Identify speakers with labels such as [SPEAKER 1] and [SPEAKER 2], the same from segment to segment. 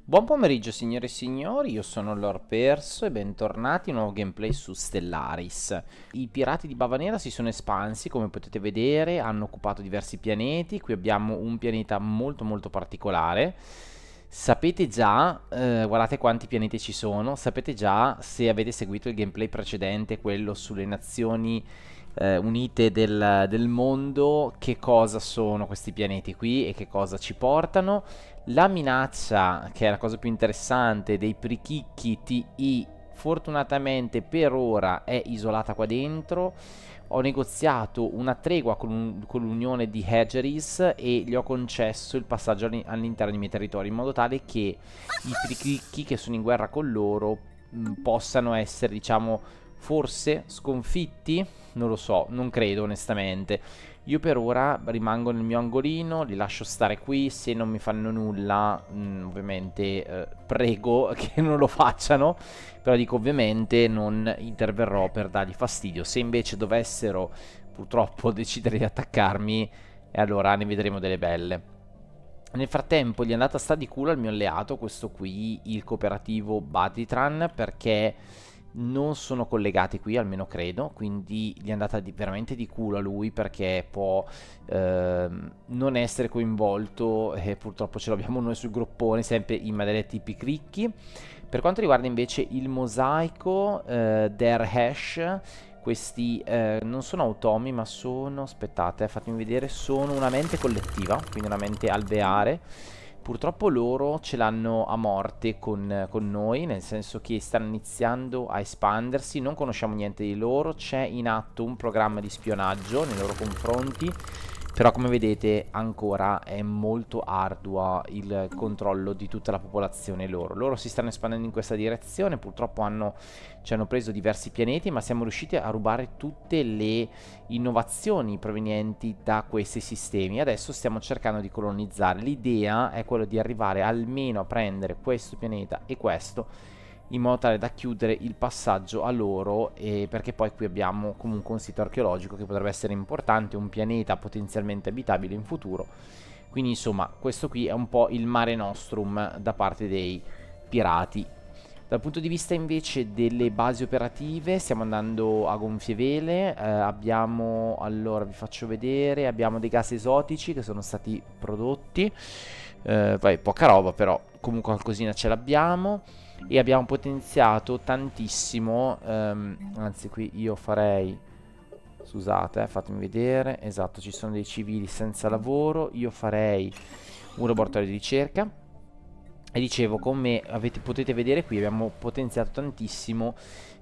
[SPEAKER 1] Buon pomeriggio signore e signori, io sono Lord Perso e bentornati in un nuovo gameplay su Stellaris. I pirati di Bava Nera si sono espansi, come potete vedere, hanno occupato diversi pianeti. Qui abbiamo un pianeta molto particolare. Sapete già, guardate quanti pianeti ci sono, sapete già, se avete seguito il gameplay precedente, quello sulle nazioni unite del mondo, che cosa sono questi pianeti qui e che cosa ci portano. La minaccia, che è la cosa più interessante, dei prichicchi TI, fortunatamente per ora è isolata qua dentro. Ho negoziato una tregua con l'unione di Hedgeris e gli ho concesso il passaggio all'interno dei miei territori, in modo tale che i prichicchi che sono in guerra con loro possano essere, diciamo, forse sconfitti. Non lo so, non credo onestamente. Io per ora rimango nel mio angolino, li lascio stare qui. Se non mi fanno nulla, ovviamente prego che non lo facciano. Però dico, ovviamente non interverrò per dargli fastidio. Se invece dovessero purtroppo decidere di attaccarmi, e allora ne vedremo delle belle. Nel frattempo gli è andata sta di culo al mio alleato, questo qui, il cooperativo Baditran, perché non sono collegati qui, almeno credo, quindi gli è andata veramente di culo a lui, perché può non essere coinvolto e purtroppo ce l'abbiamo noi sul groppone, sempre i maledetti picricchi. Per quanto riguarda invece il mosaico Der Hash, questi non sono automi, ma sono, aspettate, fatemi vedere, sono una mente collettiva, quindi una mente alveare. Purtroppo loro ce l'hanno a morte con noi, nel senso che stanno iniziando a espandersi, non conosciamo niente di loro, c'è in atto un programma di spionaggio nei loro confronti, però come vedete ancora è molto ardua il controllo di tutta la popolazione loro. Loro si stanno espandendo in questa direzione, purtroppo ci hanno preso diversi pianeti, ma siamo riusciti a rubare tutte le innovazioni provenienti da questi sistemi. Adesso stiamo cercando di colonizzare. L'idea è quella di arrivare almeno a prendere questo pianeta e questo, in modo tale da chiudere il passaggio a loro, perché poi qui abbiamo comunque un sito archeologico che potrebbe essere importante, un pianeta potenzialmente abitabile in futuro. Quindi insomma questo qui è un po' il mare nostrum da parte dei pirati. Dal punto di vista invece delle basi operative stiamo andando a gonfie vele. Abbiamo, allora vi faccio vedere, abbiamo dei gas esotici che sono stati prodotti, poi poca roba, però comunque qualcosina ce l'abbiamo. E abbiamo potenziato tantissimo, anzi qui io farei, scusate, fatemi vedere, esatto, ci sono dei civili senza lavoro, io farei un laboratorio di ricerca. E dicevo, come potete vedere qui, abbiamo potenziato tantissimo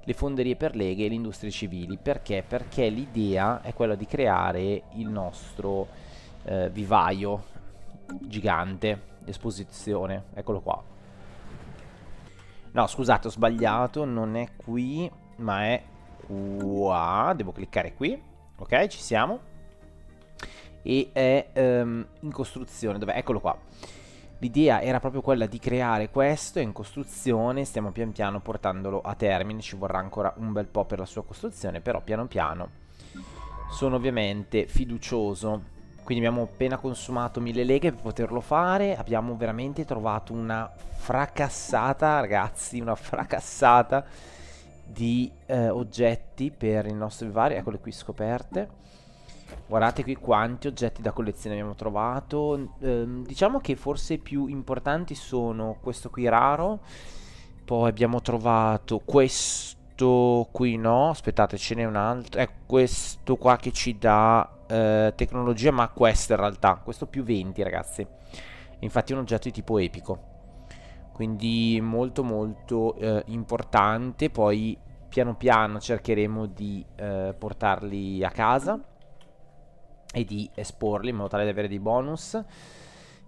[SPEAKER 1] le fonderie per leghe e le industrie civili. Perché? Perché l'idea è quella di creare il nostro vivaio gigante d'esposizione. Eccolo qua. No, scusate, ho sbagliato, non è qui, ma è qua. Devo cliccare qui. Ok, ci siamo. E è in costruzione. Dov'è? Eccolo qua. L'idea era proprio quella di creare questo, è in costruzione, stiamo pian piano portandolo a termine, ci vorrà ancora un bel po' per la sua costruzione, però piano piano sono ovviamente fiducioso. Quindi abbiamo appena consumato 1000 leghe per poterlo fare, abbiamo veramente trovato una fracassata, ragazzi, una fracassata di oggetti per il nostro vivario, eccole qui scoperte. Guardate qui quanti oggetti da collezione abbiamo trovato. Diciamo che forse i più importanti sono questo qui raro. Poi abbiamo trovato questo qui, no, aspettate, ce n'è un altro. Questo qua che ci dà tecnologia, ma questo in realtà, questo più 20 ragazzi. Infatti è un oggetto di tipo epico. Quindi molto importante. Poi piano piano cercheremo di portarli a casa e di esporli in modo tale da avere dei bonus.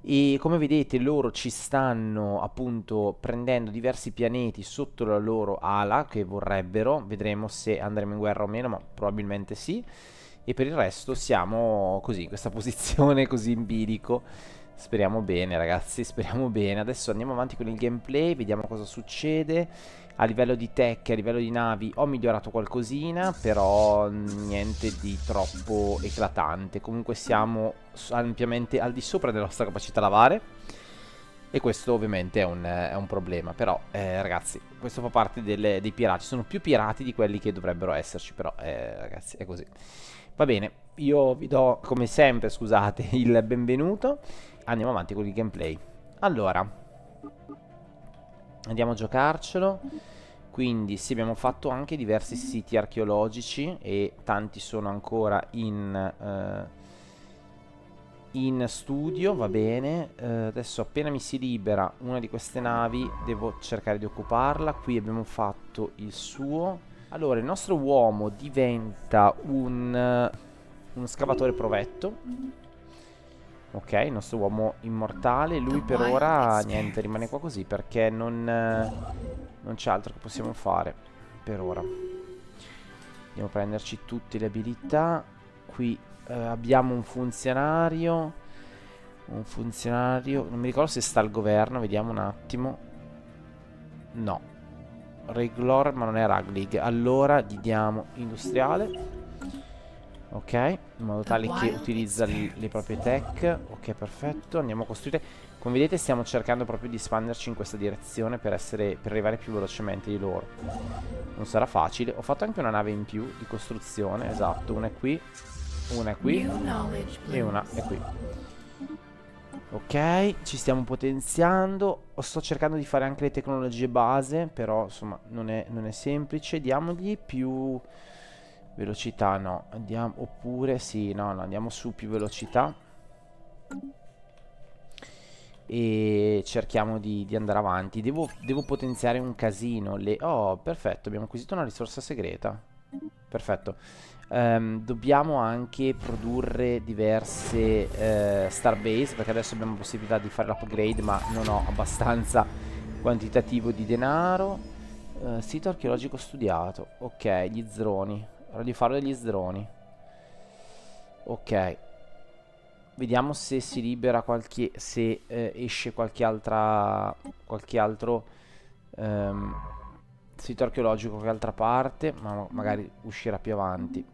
[SPEAKER 1] E come vedete loro ci stanno appunto prendendo diversi pianeti sotto la loro ala che vorrebbero. Vedremo se andremo in guerra o meno, ma probabilmente sì. E per il resto siamo così, in questa posizione così in bilico. Speriamo bene ragazzi, speriamo bene. Adesso andiamo avanti con il gameplay, vediamo cosa succede. A livello di tech, a livello di navi ho migliorato qualcosina, però niente di troppo eclatante. Comunque siamo ampiamente al di sopra della nostra capacità navale. E questo ovviamente è un problema. Però, ragazzi, questo fa parte dei pirati. Sono più pirati di quelli che dovrebbero esserci. Però, ragazzi, è così. Va bene, io vi do, come sempre, scusate, il benvenuto. Andiamo avanti con il gameplay. Allora, andiamo a giocarcelo. Quindi sì, abbiamo fatto anche diversi siti archeologici e tanti sono ancora in studio, va bene. Adesso appena mi si libera una di queste navi devo cercare di occuparla. Qui abbiamo fatto il suo. Allora, il nostro uomo diventa uno scavatore provetto. Ok, il nostro uomo immortale. Lui per ora niente, rimane qua così perché non c'è altro che possiamo fare per ora. Andiamo a prenderci tutte le abilità. Qui abbiamo un funzionario. Un funzionario. Non mi ricordo se sta al governo. Vediamo un attimo. No. Reglor, ma non è Raglig. Allora gli diamo industriale. Ok, in modo tale che utilizza le proprie tech. Ok, perfetto. Andiamo a costruire. Come vedete stiamo cercando proprio di espanderci in questa direzione per arrivare più velocemente di loro. Non sarà facile. Ho fatto anche una nave in più di costruzione. Esatto, una è qui, una è qui e una è qui. Ok, ci stiamo potenziando. Sto cercando di fare anche le tecnologie base, però insomma non è semplice. Diamogli più velocità, no. Andiamo, oppure sì, no, andiamo su più velocità. E cerchiamo di andare avanti. Devo potenziare un casino. Oh, perfetto, abbiamo acquisito una risorsa segreta. Perfetto. Dobbiamo anche produrre diverse Starbase, perché adesso abbiamo possibilità di fare l'upgrade, ma non ho abbastanza quantitativo di denaro. Sito archeologico studiato. Ok, gli zroni. Ora di fare degli zroni. Ok. Vediamo se si libera se esce qualche altro ehm, sito archeologico, qualche altra parte, ma magari uscirà più avanti.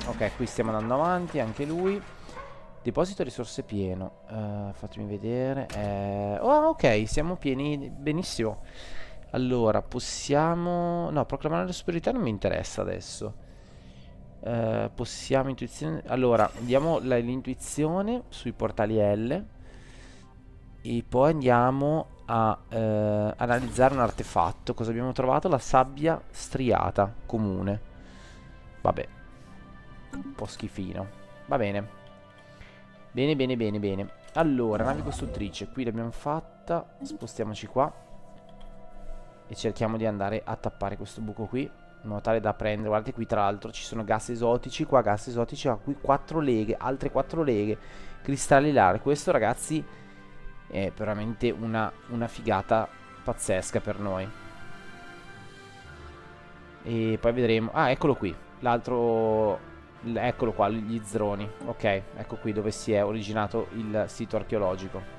[SPEAKER 1] Ok, qui stiamo andando avanti, anche lui. Deposito risorse pieno. Fatemi vedere. Oh, ok, siamo pieni. Benissimo. Allora, possiamo. No, proclamare la superiorità non mi interessa adesso. Possiamo intuizione. Allora, diamo l'intuizione sui portali L. E poi andiamo a analizzare un artefatto. Cosa abbiamo trovato? La sabbia striata comune. Vabbè, un po' schifino. Va bene. Bene, bene, bene, bene. Allora, nave costruttrice. Qui l'abbiamo fatta. Spostiamoci qua. E cerchiamo di andare a tappare questo buco qui, in modo tale da prendere. Guardate qui, tra l'altro ci sono gas esotici. Qua gas esotici, qui 4 leghe, altre 4 leghe, cristalli lar. Questo, ragazzi, è veramente una figata pazzesca per noi. E poi vedremo. Ah, eccolo qui. L'altro. Eccolo qua, gli zroni. Ok, ecco qui dove si è originato il sito archeologico.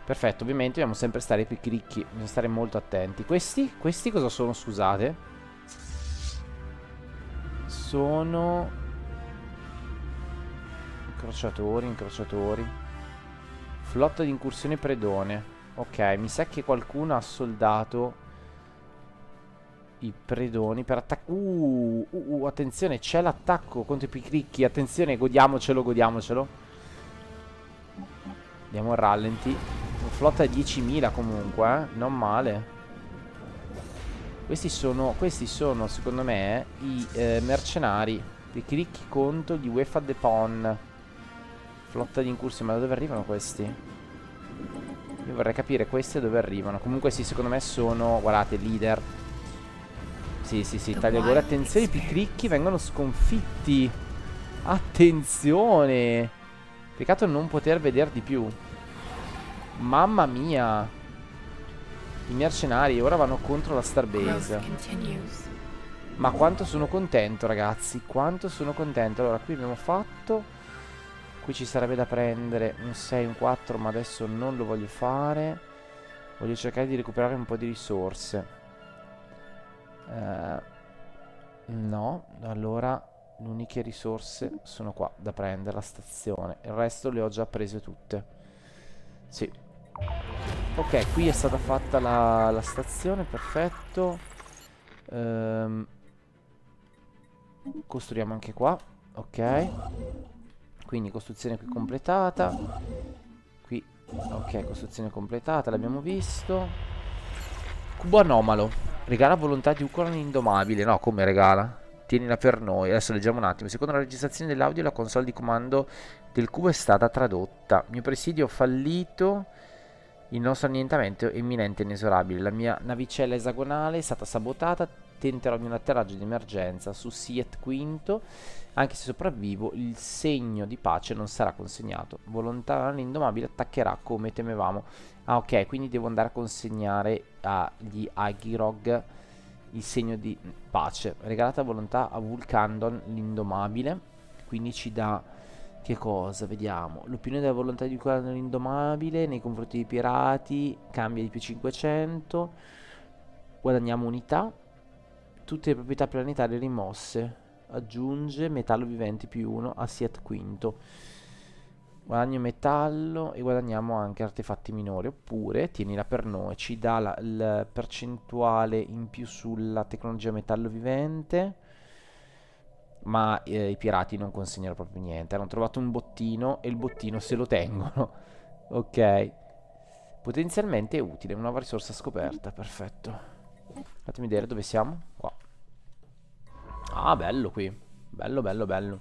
[SPEAKER 1] Perfetto, ovviamente dobbiamo sempre stare più cricchi. Bisogna stare molto attenti. Questi cosa sono, scusate? Sono incrociatori, incrociatori. Flotta di incursione predone. Ok, mi sa che qualcuno ha soldato i predoni per attaccare. Attenzione, c'è l'attacco contro i picricchi. Attenzione, godiamocelo, godiamocelo. Andiamo al rallenti. Una flotta di 10.000 comunque, non male. Questi sono secondo me i mercenari. Picricchi contro gli UEFA de Pon. Flotta di incursione, ma da dove arrivano questi? Io vorrei capire questi da dove arrivano. Comunque sì, secondo me sono, guardate, leader. Sì, sì, sì, tagliagole. Attenzione, i picricchi vengono sconfitti. Attenzione. Peccato non poter vedere di più. Mamma mia. I mercenari ora vanno contro la Starbase. Ma quanto sono contento, ragazzi. Quanto sono contento. Allora, qui abbiamo fatto. Qui ci sarebbe da prendere un 6, un 4, ma adesso non lo voglio fare. Voglio cercare di recuperare un po' di risorse. No, allora le uniche risorse sono qua da prendere, la stazione. Il resto le ho già prese tutte. Sì. Ok, qui è stata fatta la stazione, perfetto. Ehm, costruiamo anche qua. Ok. Quindi costruzione qui completata. Qui, ok, costruzione completata, l'abbiamo visto. Cubo anomalo. Regala volontà di Ucoran indomabile. No, come regala? Tienila per noi. Adesso leggiamo un attimo. Secondo la registrazione dell'audio, la console di comando del cubo è stata tradotta. Mio presidio fallito. Il nostro annientamento è imminente e inesorabile. La mia navicella esagonale è stata sabotata. Tenterò il mio atterraggio di emergenza su Siet Quinto. Anche se sopravvivo, il segno di pace non sarà consegnato. Volontà indomabile attaccherà come temevamo. Ah, ok, quindi devo andare a consegnare agli Agirog il segno di pace. Regalata volontà a Vulcandon l'indomabile. Quindi ci dà che cosa? Vediamo. L'opinione della volontà di Vulcandon l'indomabile nei confronti dei pirati cambia di più 500. Guadagniamo unità. Tutte le proprietà planetarie rimosse. Aggiunge metallo vivente più 1 a Siet Quinto. Guadagno metallo e guadagniamo anche artefatti minori. Oppure, tienila per noi, ci dà la percentuale in più sulla tecnologia metallo vivente. Ma i pirati non consegnano proprio niente. Hanno trovato un bottino e il bottino se lo tengono. Ok. Potenzialmente è utile, una nuova risorsa scoperta. Perfetto. Fatemi vedere dove siamo. Qua. Ah, bello qui. Bello, bello, bello.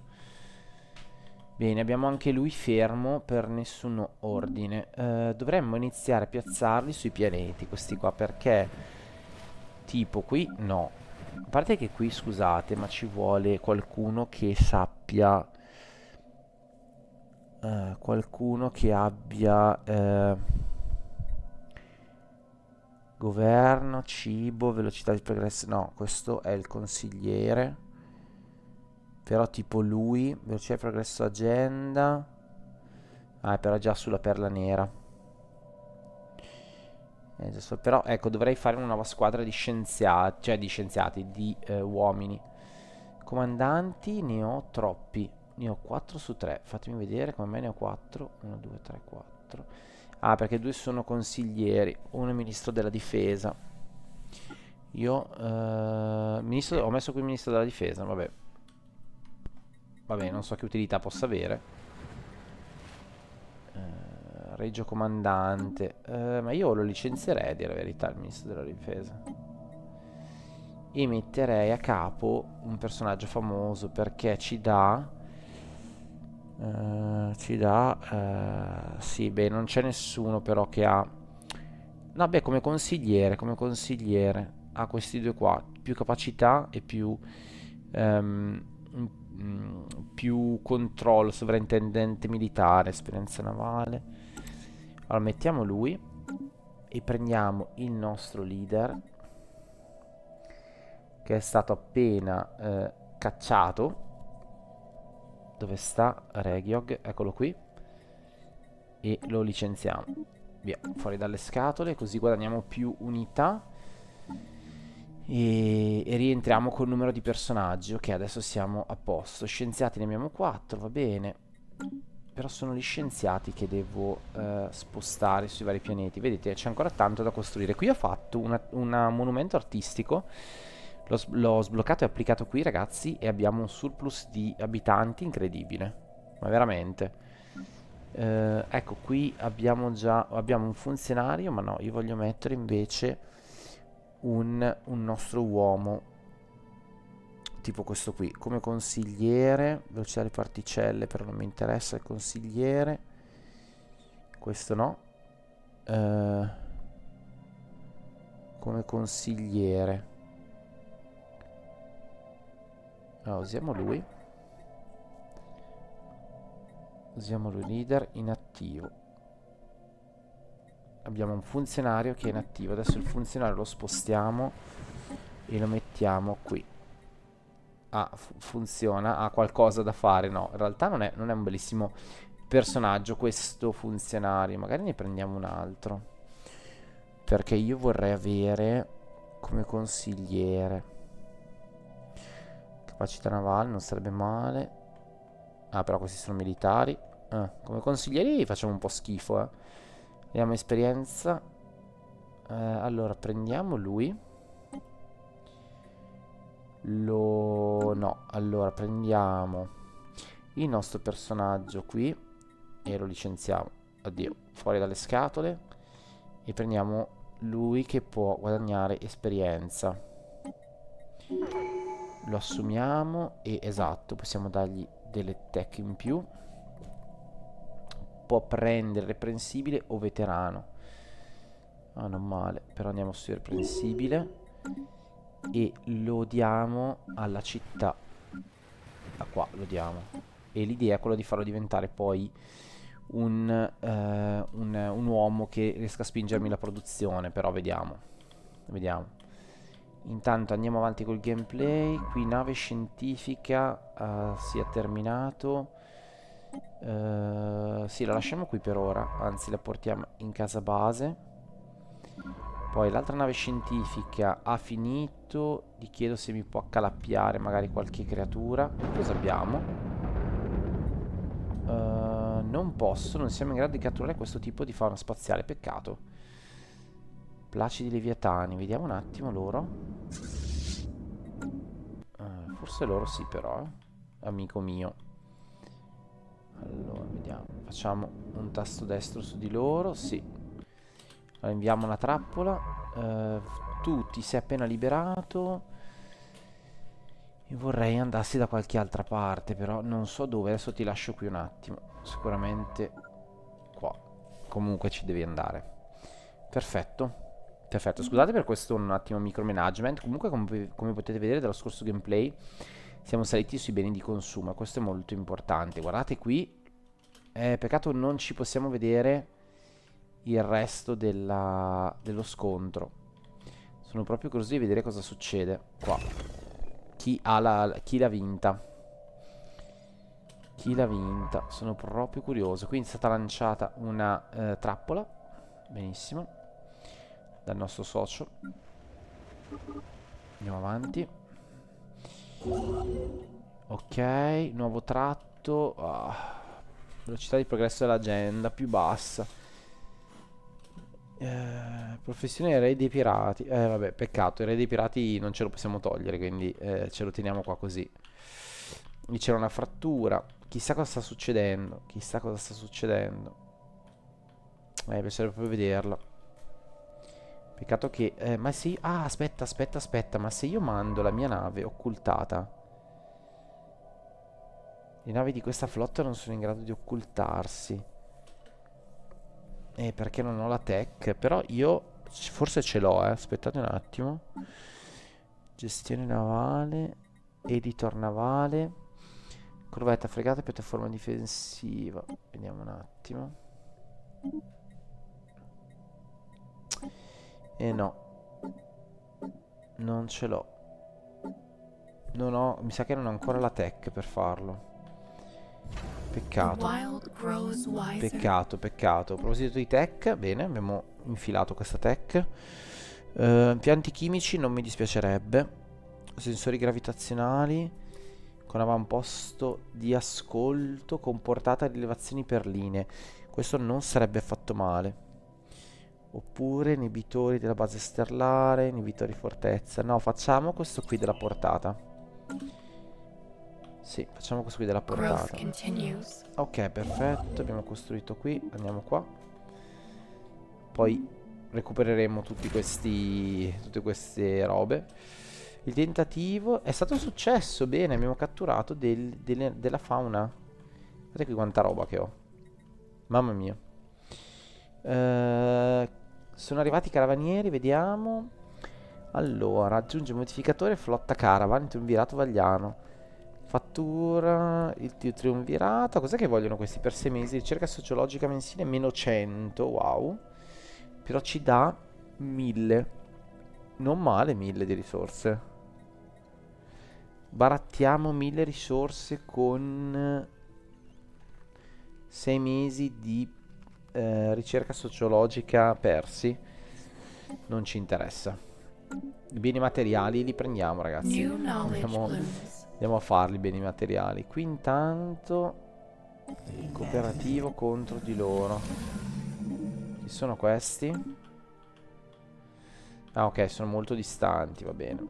[SPEAKER 1] Bene, abbiamo anche lui fermo per nessun ordine. Dovremmo iniziare a piazzarli sui pianeti, questi qua, perché tipo qui no. A parte che qui, scusate, ma ci vuole qualcuno che sappia... qualcuno che abbia... governo, cibo, velocità di progresso. No, questo è il consigliere. Però tipo lui, velocità di progresso agenda. Ah, è però già sulla perla nera. Però ecco, dovrei fare una nuova squadra di scienziati, cioè di scienziati, di uomini. Comandanti ne ho troppi. Ne ho 4 su 3. Fatemi vedere come me ne ho 4. 1, 2, 3, 4. Ah, perché 2 sono consiglieri. Uno è ministro della difesa. Io, ho messo qui il ministro della difesa, vabbè. Vabbè, non so che utilità possa avere. Regio comandante. Ma io lo licenzierei, a dire la verità, il ministro della difesa. E metterei a capo un personaggio famoso perché ci dà... sì, beh, non c'è nessuno però che ha... No, beh, come consigliere, ha questi due qua, più capacità e più... ehm, più controllo, sovrintendente militare, esperienza navale. Allora, mettiamo lui e prendiamo il nostro leader che è stato appena cacciato. Dove sta Regiog? Eccolo qui. E lo licenziamo. Via, fuori dalle scatole, così guadagniamo più unità. E rientriamo col numero di personaggi. Ok, adesso siamo a posto. Scienziati ne abbiamo 4, va bene. Però sono gli scienziati che devo spostare sui vari pianeti. Vedete, c'è ancora tanto da costruire. Qui ho fatto un monumento artistico. L'ho sbloccato e applicato qui, ragazzi, e abbiamo un surplus di abitanti incredibile. Ma veramente. Ecco, qui abbiamo un funzionario, ma no, io voglio mettere invece un nostro uomo, tipo questo qui, come consigliere, velocità di particelle, però non mi interessa il consigliere, questo no. Eh, come consigliere, usiamo lui. Usiamo lui leader inattivo. Abbiamo un funzionario che è inattivo. Adesso il funzionario lo spostiamo e lo mettiamo qui. Ah, funziona, ha qualcosa da fare. No, in realtà non è un bellissimo personaggio questo funzionario. Magari ne prendiamo un altro. Perché io vorrei avere come consigliere. Capacità navale non sarebbe male. Ah, però questi sono militari. Come consiglieri facciamo un po' schifo, eh. Vediamo esperienza. Allora, prendiamo lui. No, allora prendiamo il nostro personaggio qui e lo licenziamo. Addio, fuori dalle scatole. E prendiamo lui che può guadagnare esperienza. Lo assumiamo e esatto, possiamo dargli delle tech in più. Può prendere reprensibile o veterano. Ah, non male, però andiamo su irreprensibile e lo diamo alla città. Da qua lo diamo. E l'idea è quella di farlo diventare poi un uomo che riesca a spingermi la produzione, però vediamo. Vediamo. Intanto andiamo avanti col gameplay. Qui nave scientifica si è terminato. Sì, la lasciamo qui per ora, anzi la portiamo in casa base. Poi l'altra nave scientifica ha finito. Gli chiedo se mi può accalappiare magari qualche creatura. Cosa abbiamo? Non posso, non siamo in grado di catturare questo tipo di fauna spaziale, peccato. Placidi leviatani, vediamo un attimo loro. Forse loro sì però, amico mio. Allora, vediamo. Facciamo un tasto destro su di loro, sì. Allora, inviamo una trappola. Tu ti sei appena liberato. Io vorrei andassi da qualche altra parte, però non so dove. Adesso ti lascio qui un attimo. Sicuramente qua. Comunque ci devi andare. Perfetto. Perfetto, scusate per questo un attimo micromanagement. Comunque come potete vedere dallo scorso gameplay siamo saliti sui beni di consumo. Questo è molto importante. Guardate qui. Peccato non ci possiamo vedere il resto dello scontro. Sono proprio curioso di vedere cosa succede qua. Chi l'ha vinta. Chi l'ha vinta? Sono proprio curioso. Quindi è stata lanciata una trappola. Benissimo. Dal nostro socio. Andiamo avanti. Ok, nuovo tratto. Velocità di progresso dell'agenda più bassa. Professione re dei pirati. Vabbè, peccato, il re dei pirati non ce lo possiamo togliere, quindi ce lo teniamo qua così. Lì c'era una frattura. Chissà cosa sta succedendo. Chissà cosa sta succedendo. Piacerebbe proprio vederla. Peccato che... ma sì... Ah, aspetta, aspetta, aspetta. Ma se io mando la mia nave occultata... Le navi di questa flotta non sono in grado di occultarsi. Perché non ho la tech. Però io... Forse ce l'ho, aspettate un attimo. Gestione navale. Editor navale. Corvetta, fregata, piattaforma difensiva. Vediamo un attimo. No. Non ce l'ho. Non ho... Mi sa che non ho ancora la tech per farlo. Peccato. Peccato, peccato. A proposito di tech, bene, abbiamo infilato questa tech. Pianti chimici non mi dispiacerebbe. Sensori gravitazionali con avamposto di ascolto con portata a rilevazioni per linee. Questo non sarebbe affatto male. Oppure inibitori della base stellare, inibitori fortezza. No, facciamo questo qui della portata. Sì, facciamo questo qui della portata. Ok, perfetto, abbiamo costruito qui, andiamo qua. Poi recupereremo tutte queste robe. Il tentativo è stato un successo, bene, abbiamo catturato della fauna. Guardate qui quanta roba che ho. Mamma mia. Sono arrivati i caravanieri, vediamo. Allora, aggiunge modificatore flotta caravan, triunvirato vagliano. Fattura, il triunvirato. Cos'è che vogliono questi per 6 mesi? Ricerca sociologica mensile meno 100, wow. Però ci dà 1000. Non male 1000 di risorse. Barattiamo 1000 risorse con 6 mesi di ricerca sociologica persi. Non ci interessa. I beni materiali li prendiamo, ragazzi. Andiamo a farli i beni materiali. Qui intanto il cooperativo contro di loro. Chi sono questi? Ah, ok, sono molto distanti, va bene.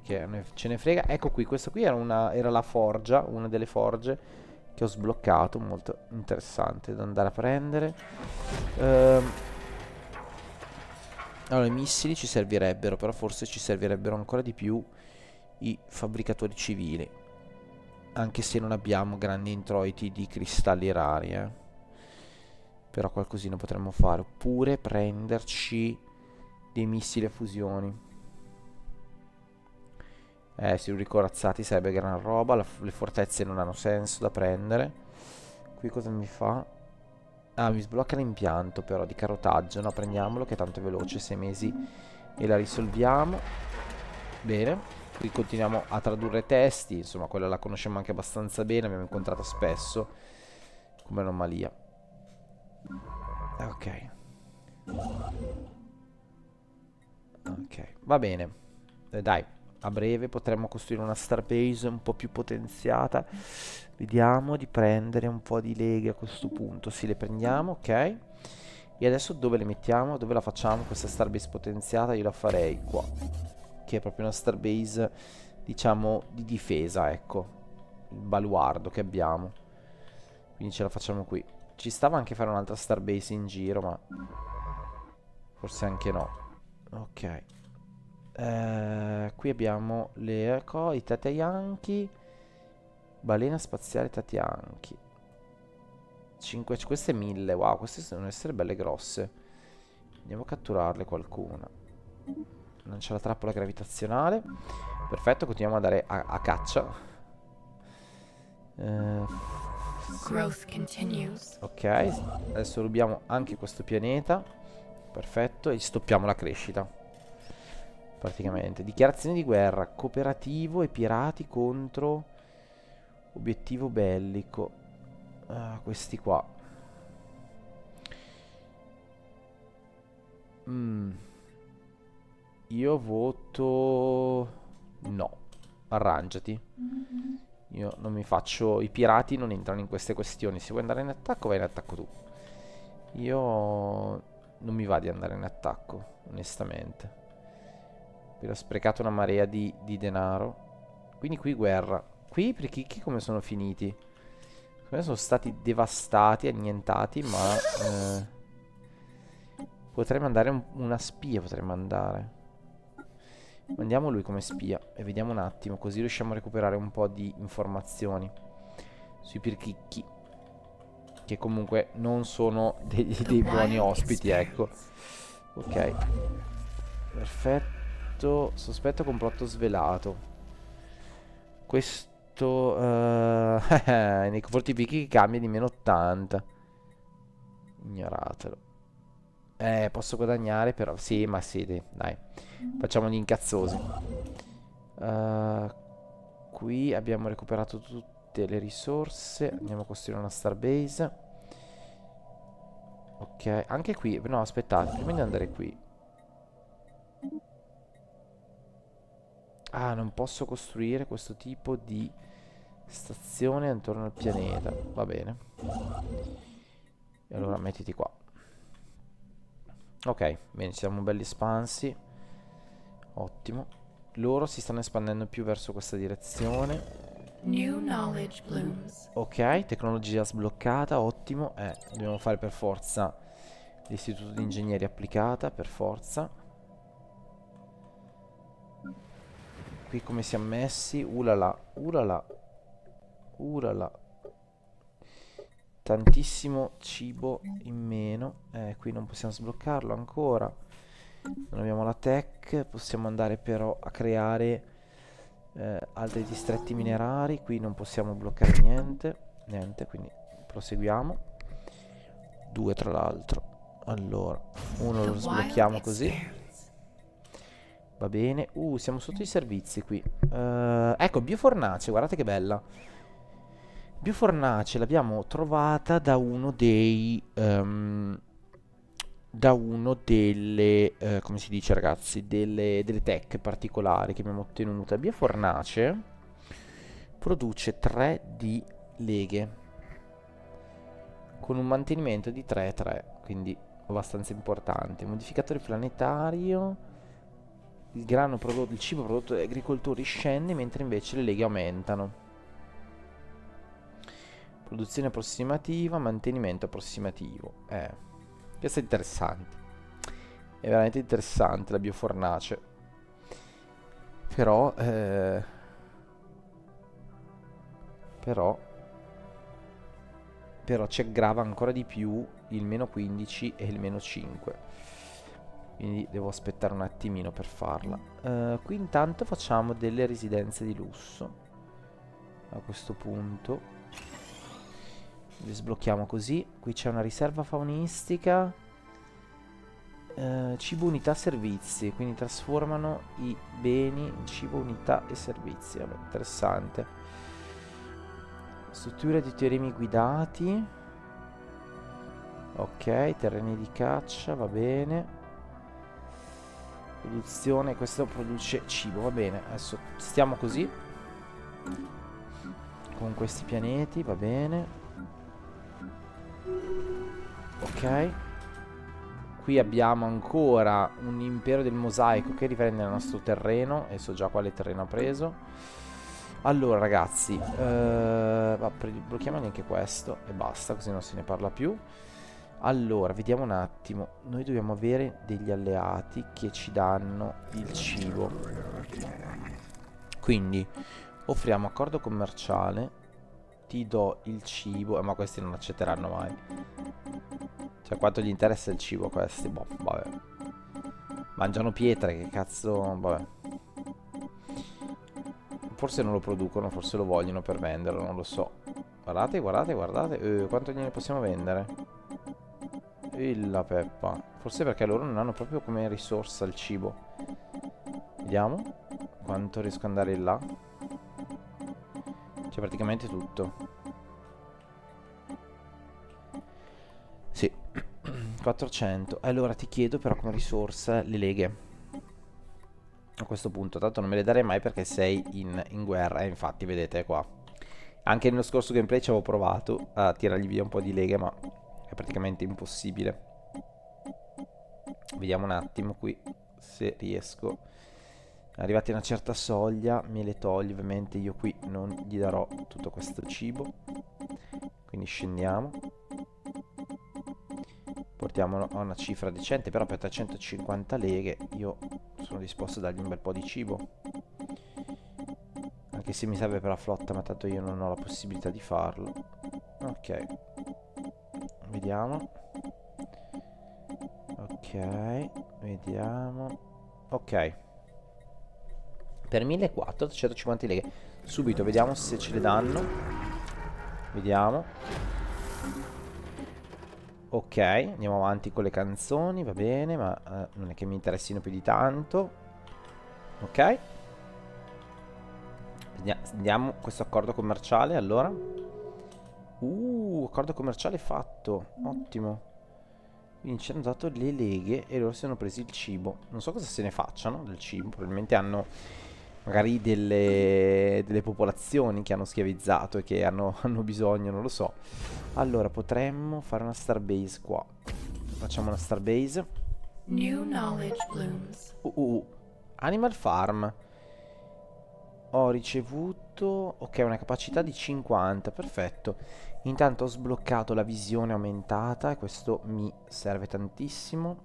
[SPEAKER 1] Che ce ne frega. Ecco qui, questa qui era la forgia, una delle forge che ho sbloccato, molto interessante da andare a prendere. Allora, i missili ci servirebbero, però forse ci servirebbero ancora di più i fabbricatori civili. Anche se non abbiamo grandi introiti di cristalli rari, Però qualcosina potremmo fare. Oppure prenderci dei missili a fusioni. Siluri corazzati sarebbe gran roba. Le fortezze non hanno senso da prendere. Qui cosa mi fa? Ah, mi sblocca l'impianto però di carotaggio. No, prendiamolo che tanto è veloce. 6 mesi e la risolviamo. Bene. Qui continuiamo a tradurre testi. Insomma, quella la conosciamo anche abbastanza bene. Abbiamo incontrato spesso come anomalia. Ok. Ok, va bene. Dai, a breve potremmo costruire una starbase un po' più potenziata. Vediamo di prendere un po' di leghe a questo punto. Sì, le prendiamo, ok. E adesso dove le mettiamo? Dove la facciamo questa starbase potenziata? Io la farei qua, che è proprio una starbase, diciamo, di difesa, ecco. Il baluardo che abbiamo. Quindi ce la facciamo qui. Ci stava anche fare un'altra starbase in giro, ma forse anche no. Ok. Qui abbiamo i Tatayanki. Balena spaziale Tatayanki. 5, queste 1000. Wow, queste devono essere belle grosse. Andiamo a catturarle qualcuna. Non c'è la trappola gravitazionale. Perfetto, continuiamo ad andare a caccia. Ok, adesso rubiamo anche questo pianeta. Perfetto, e stoppiamo la crescita. Praticamente. Dichiarazione di guerra. Cooperativo e pirati contro obiettivo bellico. Questi qua. Io voto no. Arrangiati. Io non mi faccio. I pirati non entrano in queste questioni. Se vuoi andare in attacco, vai in attacco tu. Io non mi va di andare in attacco, onestamente. Ho sprecato una marea di denaro. Quindi qui guerra. Qui i Prichicchi come sono finiti? Come sono stati devastati, annientati, ma potrei mandare una spia, potrei mandare. Mandiamo lui come spia e vediamo un attimo, così riusciamo a recuperare un po' di informazioni sui Prichicchi, che comunque non sono dei buoni ospiti, ecco. Ok. Perfetto. Sospetto complotto svelato. Questo nei confronti di Vicky cambia di meno 80. Ignoratelo. Posso guadagnare però. Sì, ma sì, dai. Facciamo gli incazzosi. Qui abbiamo recuperato tutte le risorse. Andiamo a costruire una starbase. Ok, anche qui. No, aspettate, prima di andare qui. Ah, non posso costruire questo tipo di stazione intorno al pianeta. Va bene. E allora mettiti qua. Ok, bene, ci siamo belli espansi. Ottimo. Loro si stanno espandendo più verso questa direzione. Ok, tecnologia sbloccata, ottimo. Dobbiamo fare per forza l'istituto di ingegneria applicata, per forza. Qui come siamo messi? Ulala, ulala, ulala. Tantissimo cibo in meno. Qui non possiamo sbloccarlo ancora. Non abbiamo la tech. Possiamo andare però a creare altri distretti minerari. Qui non possiamo bloccare niente. Niente, quindi proseguiamo. 2 tra l'altro. Allora, uno lo sblocchiamo così. Va bene. Siamo sotto i servizi qui. Ecco, biofornace, guardate che bella. Biofornace l'abbiamo trovata da uno dei... da uno delle... come si dice ragazzi? Delle tech particolari che abbiamo ottenuto. Biofornace produce 3 di leghe con un mantenimento di 3-3. Quindi abbastanza importante. Modificatore planetario. Il grano prodotto, il cibo prodotto dagli agricoltori scende, mentre invece le leghe aumentano. Produzione approssimativa, mantenimento approssimativo. Questo è interessante. È veramente interessante la biofornace. Però, però ci aggrava ancora di più il meno 15 e il meno 5. Quindi devo aspettare un attimino per farla. Qui intanto facciamo delle residenze di lusso. A questo punto le sblocchiamo così. Qui c'è una riserva faunistica. Cibo, unità, servizi. Quindi trasformano i beni in cibo, unità e servizi. Vabbè, interessante. Struttura di teoremi guidati. Ok, terreni di caccia, va bene. Produzione, questo produce cibo, va bene. Adesso stiamo così. Con questi pianeti, va bene. Ok. Qui abbiamo ancora un impero del mosaico che riprende il nostro terreno. E so già quale terreno ha preso. Allora ragazzi, blocchiamo neanche questo e basta, così non se ne parla più. Allora, vediamo un attimo. Noi dobbiamo avere degli alleati che ci danno il cibo. Quindi, offriamo accordo commerciale. Ti do il cibo. Ma questi non accetteranno mai. Cioè, quanto gli interessa il cibo a questi? Boh, vabbè. Mangiano pietre, che cazzo... Vabbè. Forse non lo producono, forse lo vogliono per venderlo, non lo so. Guardate, guardate, guardate. Quanto gliene possiamo vendere? La peppa. Forse perché loro non hanno proprio come risorsa il cibo. Vediamo quanto riesco ad andare in là. C'è praticamente tutto. Sì. 400. Allora ti chiedo però come risorsa le leghe. A questo punto tanto non me le darei mai perché sei in guerra. E infatti vedete qua. Anche nello scorso gameplay ci avevo provato a tirargli via un po' di leghe, ma è praticamente impossibile. Vediamo un attimo qui se riesco. Arrivati a una certa soglia me le toglie, ovviamente io qui non gli darò tutto questo cibo. Quindi scendiamo. Portiamolo a una cifra decente, però per 350 leghe io sono disposto a dargli un bel po' di cibo. Anche se mi serve per la flotta, ma tanto io non ho la possibilità di farlo. Ok. Vediamo. Ok, vediamo. Ok. Per 1400, 150 leghe. Subito, vediamo se ce le danno. Vediamo. Ok, andiamo avanti con le canzoni, va bene, ma non è che mi interessino più di tanto. Ok. Vediamo questo accordo commerciale, allora. Accordo commerciale fatto. Ottimo. Quindi ci hanno dato le leghe e loro si sono presi il cibo. Non so cosa se ne facciano del cibo. Probabilmente hanno magari delle popolazioni che hanno schiavizzato e che hanno bisogno, non lo so. Allora potremmo fare una starbase qua. Facciamo una starbase.
[SPEAKER 2] New knowledge blooms.
[SPEAKER 1] Animal Farm. Ho ricevuto... Ok, una capacità di 50, perfetto. Intanto ho sbloccato la visione aumentata e questo mi serve tantissimo.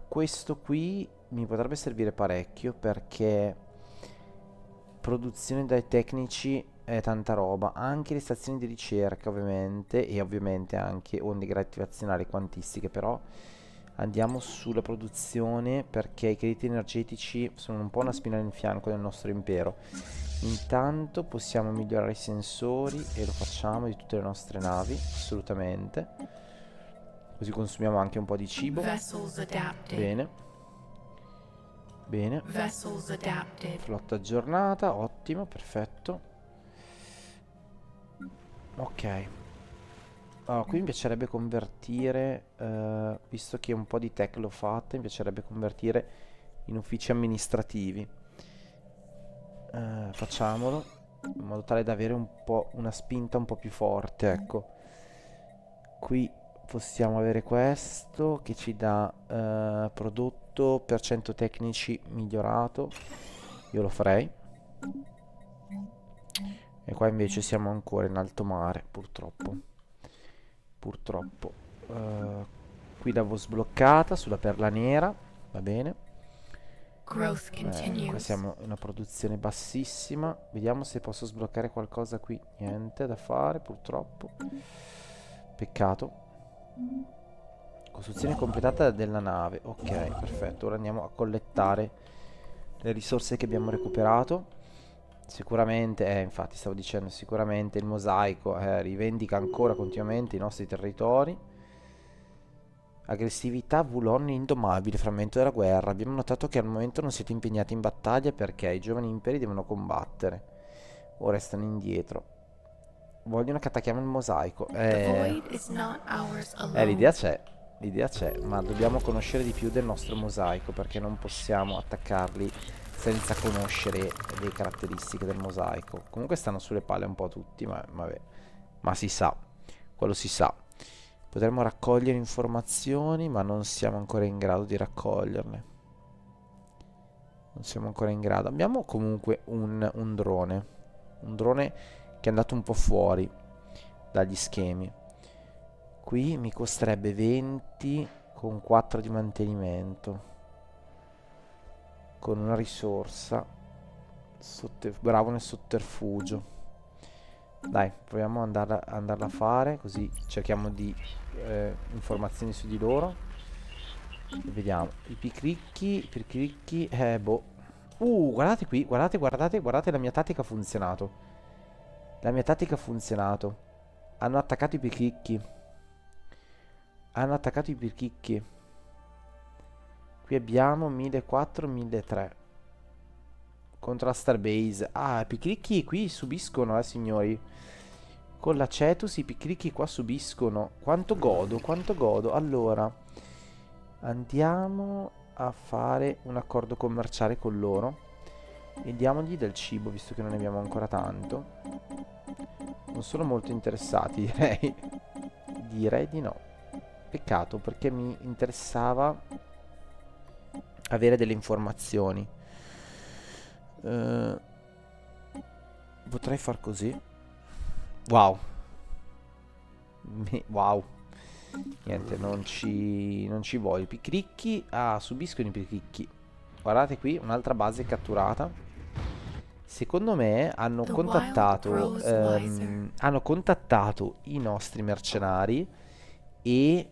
[SPEAKER 1] Questo qui mi potrebbe servire parecchio perché produzione dai tecnici è tanta roba. Anche le stazioni di ricerca ovviamente e ovviamente anche onde gravitazionali quantistiche, però andiamo sulla produzione perché i crediti energetici sono un po' una spina nel fianco del nostro impero. Intanto possiamo migliorare i sensori e lo facciamo di tutte le nostre navi, assolutamente. Così consumiamo anche un po' di cibo. Bene. Bene. Flotta aggiornata, ottimo, perfetto. Ok. Allora, qui mi piacerebbe convertire, visto che un po' di tech l'ho fatta, mi piacerebbe convertire in uffici amministrativi. Facciamolo in modo tale da avere un po' una spinta un po' più forte, ecco. Qui possiamo avere questo che ci dà prodotto per 100 tecnici migliorato. Io lo farei. E qua invece siamo ancora in alto mare, purtroppo. Purtroppo. Qui l'avevo sbloccata sulla perla nera, va bene.
[SPEAKER 2] Growth
[SPEAKER 1] Qua
[SPEAKER 2] continues.
[SPEAKER 1] siamo in una produzione bassissima. Vediamo se posso sbloccare qualcosa qui. Niente da fare, purtroppo. Peccato. Costruzione completata della nave. Ok, perfetto. Ora andiamo a collettare le risorse che abbiamo recuperato. Sicuramente, infatti stavo dicendo, sicuramente il mosaico rivendica ancora continuamente i nostri territori. Aggressività, Vulon indomabile, frammento della guerra. Abbiamo notato che al momento non siete impegnati in battaglia perché i giovani imperi devono combattere o restano indietro. Vogliono che attacchiamo il mosaico.
[SPEAKER 2] The void is not ours
[SPEAKER 1] L'idea
[SPEAKER 2] alone.
[SPEAKER 1] c'è, ma dobbiamo conoscere di più del nostro mosaico perché non possiamo attaccarli senza conoscere le caratteristiche del mosaico. Comunque stanno sulle palle un po' tutti, ma vabbè. Ma si sa, quello si sa. Potremmo raccogliere informazioni, ma non siamo ancora in grado di raccoglierle. Non siamo ancora in grado. Abbiamo comunque un drone. Un drone che è andato un po' fuori dagli schemi. Qui mi costerebbe 20 con 4 di mantenimento. Con una risorsa. Bravo nel sotterfugio. Dai, proviamo ad andarla a fare, così cerchiamo di informazioni su di loro. Vediamo. I picricchi, boh. Guardate qui, guardate, la mia tattica ha funzionato. La mia tattica ha funzionato. Hanno attaccato i picricchi. Hanno attaccato i picricchi. Qui abbiamo 1400, 1300. Contro la Starbase. I picricchi qui subiscono, signori. Con la Cetus i picricchi qua subiscono. Quanto godo, quanto godo. Allora, andiamo a fare un accordo commerciale con loro. E diamogli del cibo, visto che non ne abbiamo ancora tanto. Non sono molto interessati, direi. Direi di no. Peccato, perché mi interessava avere delle informazioni. Potrei far così. Wow. Wow. Niente, non ci voglio. I picricchi. Subiscono i picricchi. Guardate qui, un'altra base catturata. Secondo me
[SPEAKER 2] The wild grows wiser.
[SPEAKER 1] hanno contattato i nostri mercenari e,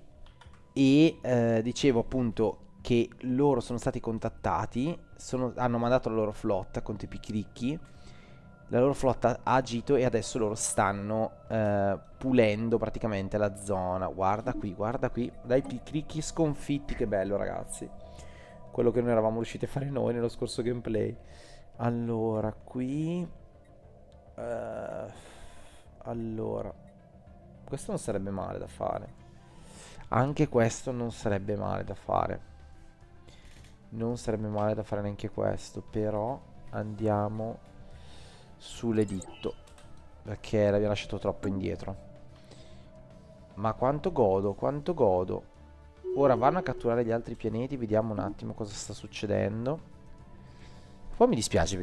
[SPEAKER 1] dicevo appunto che loro sono stati contattati, hanno mandato la loro flotta contro i picricchi. La loro flotta ha agito e adesso loro stanno pulendo praticamente la zona. Guarda qui, dai picricchi sconfitti, che bello ragazzi. Quello che noi eravamo riusciti a fare noi nello scorso gameplay. Allora, qui... allora, questo non sarebbe male da fare. Anche questo non sarebbe male da fare. Non sarebbe male da fare neanche questo. Però andiamo sull'editto, perché l'abbiamo lasciato troppo indietro. Ma quanto godo, quanto godo. Ora vanno a catturare gli altri pianeti. Vediamo un attimo cosa sta succedendo. Poi mi dispiace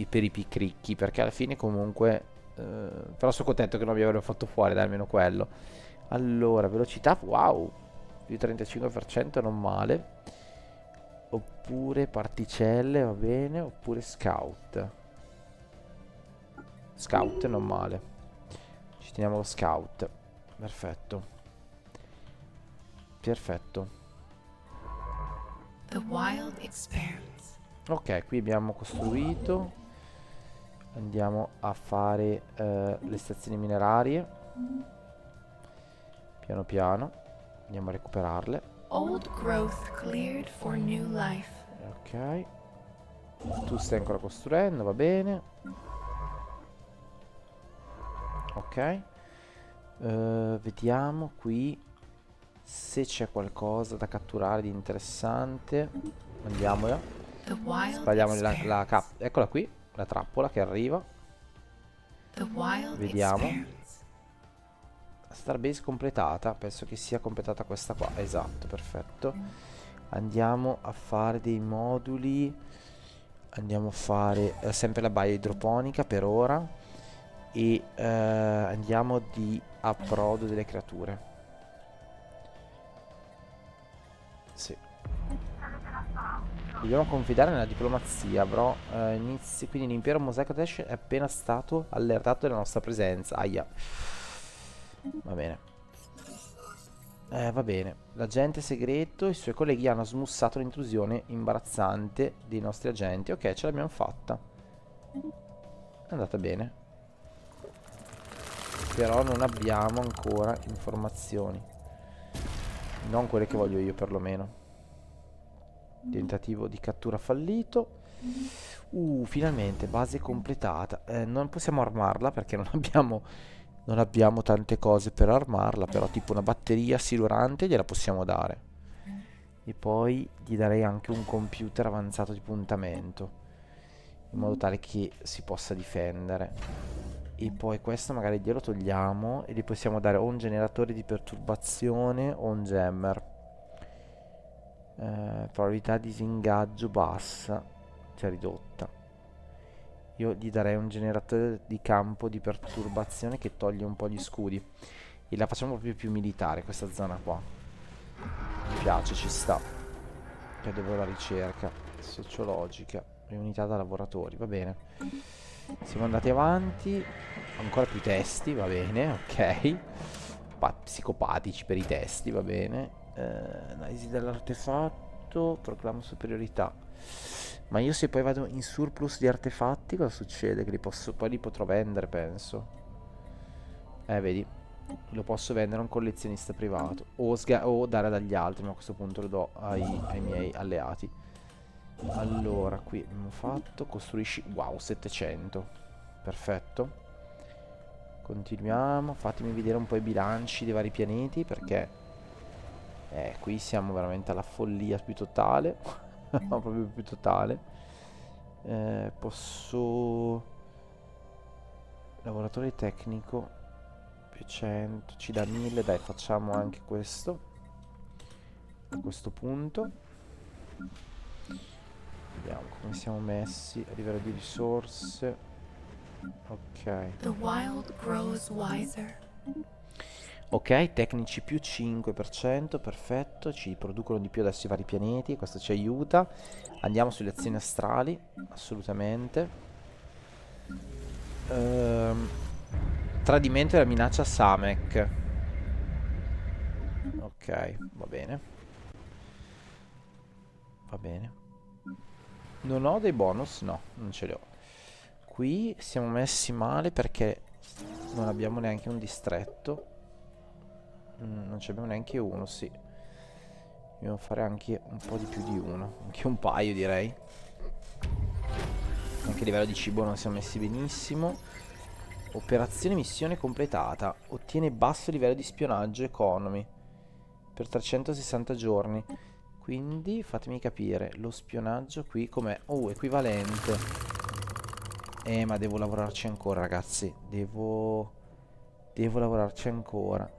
[SPEAKER 1] per i picricchi, perché alla fine comunque però sono contento che non mi avrebbero fatto fuori, dai, almeno quello. Allora, velocità, wow, più 35%, non male. Oppure particelle, va bene. Oppure scout. Scout, non male. Ci teniamo lo scout. Perfetto. Perfetto.
[SPEAKER 2] The wild expands.
[SPEAKER 1] Ok, qui abbiamo costruito. Andiamo a fare le stazioni minerarie. Piano piano. Andiamo a recuperarle.
[SPEAKER 2] Old growth cleared for new life.
[SPEAKER 1] Ok. Tu stai ancora costruendo, va bene. Ok. Vediamo qui se c'è qualcosa da catturare di interessante. Andiamola.
[SPEAKER 2] The wild
[SPEAKER 1] Sbagliamo
[SPEAKER 2] expands.
[SPEAKER 1] eccola qui, la trappola che arriva.
[SPEAKER 2] The wild
[SPEAKER 1] Vediamo.
[SPEAKER 2] expands.
[SPEAKER 1] Starbase completata. Penso che sia completata questa qua. Esatto, perfetto. Andiamo a fare dei moduli. Andiamo a fare sempre la baia idroponica per ora. E andiamo di approdo delle creature. Sì. Dobbiamo confidare nella diplomazia, bro. Quindi l'impero Mosaico Dash è appena stato allertato della nostra presenza. Aia. Va bene. Va bene. L'agente segreto e i suoi colleghi hanno smussato l'intrusione imbarazzante dei nostri agenti. Ok, ce l'abbiamo fatta. È andata bene. Però non abbiamo ancora informazioni. Non quelle che voglio io, perlomeno. Tentativo di cattura fallito. Finalmente, base completata. Non possiamo armarla perché non abbiamo tante cose per armarla, però tipo una batteria silurante gliela possiamo dare. E poi gli darei anche un computer avanzato di puntamento, in modo tale che si possa difendere. E poi questo magari glielo togliamo e gli possiamo dare o un generatore di perturbazione o un jammer. Probabilità di disingaggio bassa, cioè ridotta. Io gli darei un generatore di campo di perturbazione che toglie un po' gli scudi. E la facciamo proprio più militare questa zona qua. Mi piace, ci sta. Che dove la ricerca sociologica e unità da lavoratori, va bene. Siamo andati avanti. Ancora più testi, va bene, ok. Psicopatici per i testi, va bene. Analisi dell'artefatto, proclamo superiorità. Ma io se poi vado in surplus di artefatti, cosa succede? Che poi li potrò vendere, penso. Vedi, lo posso vendere a un collezionista privato o dare dagli altri, ma a questo punto lo do ai miei alleati. Allora, qui abbiamo fatto, costruisci, wow, 700. Perfetto. Continuiamo, fatemi vedere un po' i bilanci dei vari pianeti perché qui siamo veramente alla follia più totale. Ma proprio più totale. Posso... Lavoratore tecnico più 100, ci dà 1000, dai, facciamo anche questo. A questo punto. Vediamo come siamo messi a livello di risorse. Ok.
[SPEAKER 2] The wild grows wiser.
[SPEAKER 1] Ok, tecnici più 5%, perfetto, ci producono di più adesso i vari pianeti, questo ci aiuta. Andiamo sulle azioni astrali, assolutamente. Ehm, Tradimento e la minaccia Samek. Ok, va bene. Va bene. Non ho dei bonus? No, non ce li ho. Qui siamo messi male perché non abbiamo neanche un distretto. Non ce abbiamo neanche uno, sì. Dobbiamo fare anche un po' di più di uno. Anche un paio, direi. Anche a livello di cibo non siamo messi benissimo. Operazione missione completata. Ottiene basso livello di spionaggio economy per 360 giorni. Quindi fatemi capire, lo spionaggio qui com'è? Oh, equivalente. Ma devo lavorarci ancora, ragazzi. Devo lavorarci ancora.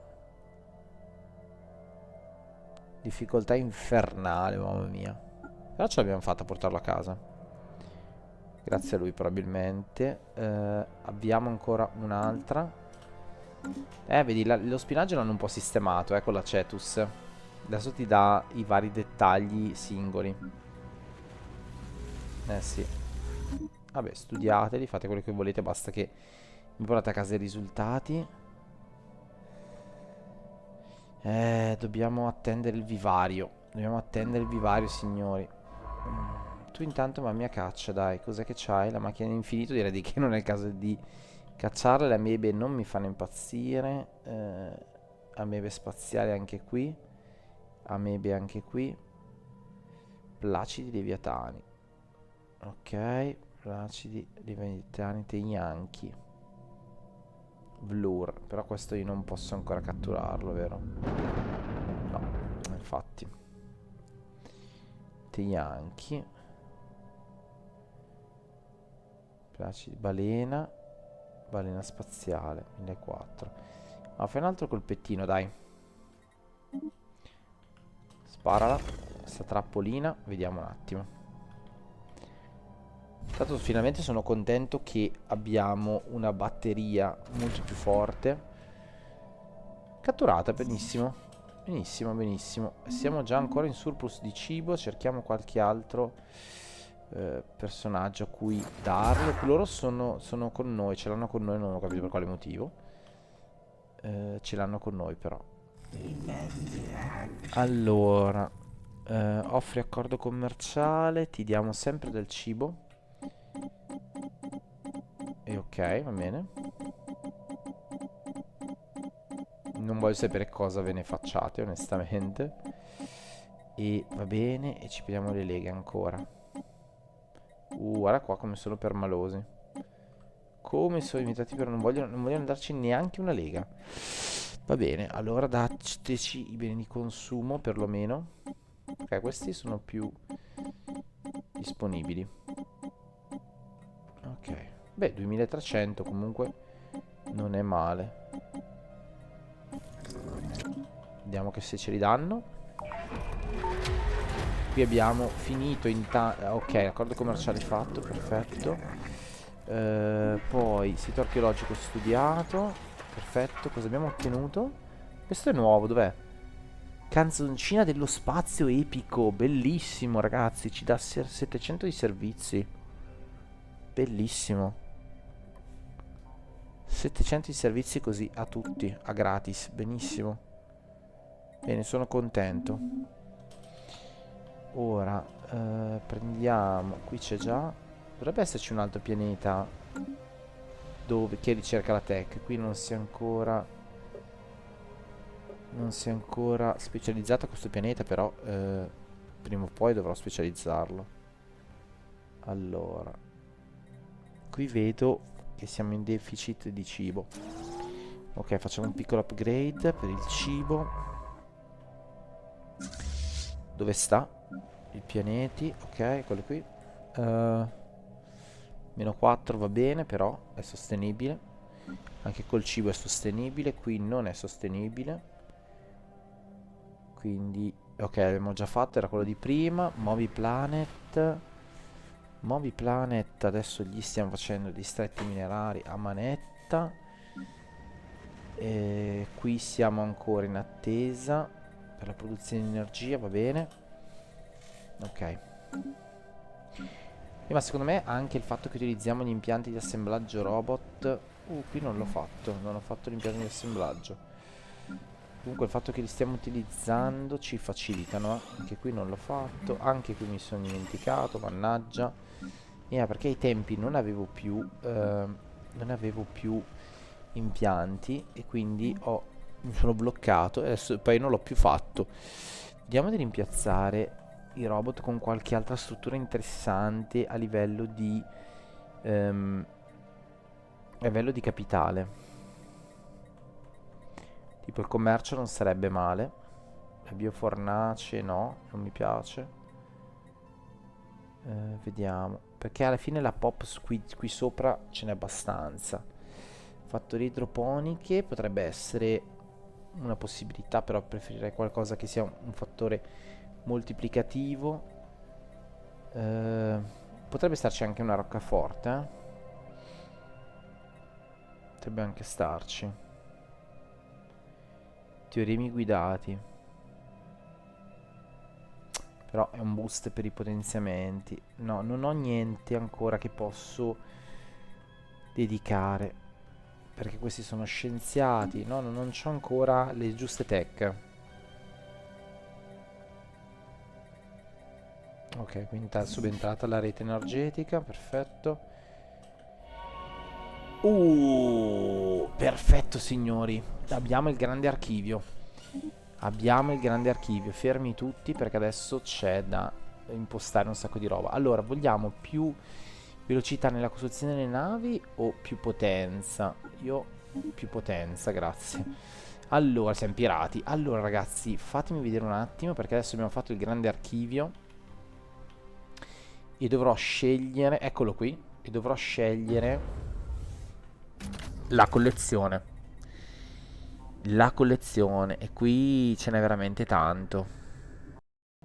[SPEAKER 1] Difficoltà infernale, mamma mia. Però ce l'abbiamo fatta a portarlo a casa. Grazie a lui probabilmente. Abbiamo ancora un'altra. Vedi, lo spinaggio l'hanno un po' sistemato, con la Cetus. Adesso ti dà i vari dettagli singoli. Sì. Vabbè, studiateli, fate quello che volete, basta che mi portate a casa i risultati. Dobbiamo attendere il vivario. Dobbiamo attendere il vivario, signori. Tu intanto mamma mia caccia, dai. Cos'è che c'hai? La macchina dell'infinito, direi di che non è il caso di cacciarle. Le amebe non mi fanno impazzire. Amebe spaziali anche qui. Amebe anche qui. Placidi leviatani. Ok. Placidi leviatani tegnanchi. Blur. Però questo io non posso ancora catturarlo, vero? No, infatti. Tegnanchi. Placidi. Balena. Balena spaziale. 1004. fai un altro colpettino, dai. Sparala. Questa trappolina. Vediamo un attimo. Tanto finalmente sono contento che abbiamo una batteria molto più forte. Catturata, benissimo. Benissimo, benissimo. Siamo già ancora in surplus di cibo. Cerchiamo qualche altro personaggio a cui darlo. Loro sono con noi. Ce l'hanno con noi, non ho capito per quale motivo. Ce l'hanno con noi però. Allora, offri accordo commerciale. Ti diamo sempre del cibo. E ok, va bene. Non voglio sapere cosa ve ne facciate, onestamente. E va bene. E ci prendiamo le leghe ancora. Guarda qua come sono permalosi. Come sono invitati per... non vogliono darci neanche una lega. Va bene, allora dateci i beni di consumo perlomeno. Ok, questi sono più disponibili. Ok. Beh, 2300 comunque non è male. Vediamo che se ce li danno. Qui abbiamo finito ok, accordo commerciale fatto, perfetto. Poi sito archeologico studiato. Perfetto, cosa abbiamo ottenuto? Questo è nuovo, dov'è? Canzoncina dello spazio epico, bellissimo ragazzi, ci dà 700 di servizi. Bellissimo. 700 di servizi così a tutti, a gratis, benissimo. Bene, sono contento. Ora, prendiamo, qui c'è già, dovrebbe esserci un altro pianeta che ricerca la tech, qui non si è ancora specializzato questo pianeta, però prima o poi dovrò specializzarlo. Allora, qui vedo che siamo in deficit di cibo. Ok, facciamo un piccolo upgrade per il cibo. Dove sta? I pianeti, ok, quello qui. Meno 4 va bene, però è sostenibile. Anche col cibo è sostenibile, qui non è sostenibile. Quindi, ok, l'abbiamo già fatto, era quello di prima. Movi Planet. Movi Planet, adesso gli stiamo facendo distretti minerari a manetta. E qui siamo ancora in attesa per la produzione di energia, va bene. Ok. Ma secondo me anche il fatto che utilizziamo gli impianti di assemblaggio robot. Qui non l'ho fatto, non ho fatto l'impianto di assemblaggio. Comunque il fatto che li stiamo utilizzando ci facilitano, anche qui non l'ho fatto, anche qui mi sono dimenticato, mannaggia. Perché ai tempi non avevo più impianti e quindi mi sono bloccato e adesso poi non l'ho più fatto. Vediamo di rimpiazzare i robot con qualche altra struttura interessante a livello di capitale. Tipo il commercio non sarebbe male. La biofornace no, non mi piace. Vediamo. Perché alla fine la POP qui sopra ce n'è abbastanza. Fattorie idroponiche potrebbe essere una possibilità, però preferirei qualcosa che sia un fattore moltiplicativo. Potrebbe starci anche una roccaforte. Potrebbe anche starci. Teoremi guidati. Però è un boost per i potenziamenti. No, non ho niente ancora che posso dedicare. Perché questi sono scienziati. No, non c'ho ancora le giuste tech. Ok, quindi è subentrata la rete energetica. Perfetto. Perfetto signori. Abbiamo il grande archivio. Abbiamo il grande archivio. Fermi tutti perché adesso c'è da impostare un sacco di roba. Allora, vogliamo più velocità nella costruzione delle navi o più potenza? Io più potenza, grazie. Allora, siamo pirati. Allora ragazzi, fatemi vedere un attimo perché adesso abbiamo fatto il grande archivio e dovrò scegliere, eccolo qui, e dovrò scegliere la collezione. la collezione, e qui ce n'è veramente tanto.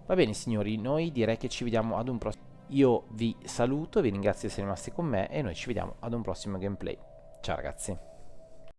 [SPEAKER 1] Va bene signori, noi direi che ci vediamo ad un prossimo. Io vi saluto, vi ringrazio di essere rimasti con me e noi ci vediamo ad un prossimo gameplay. Ciao ragazzi.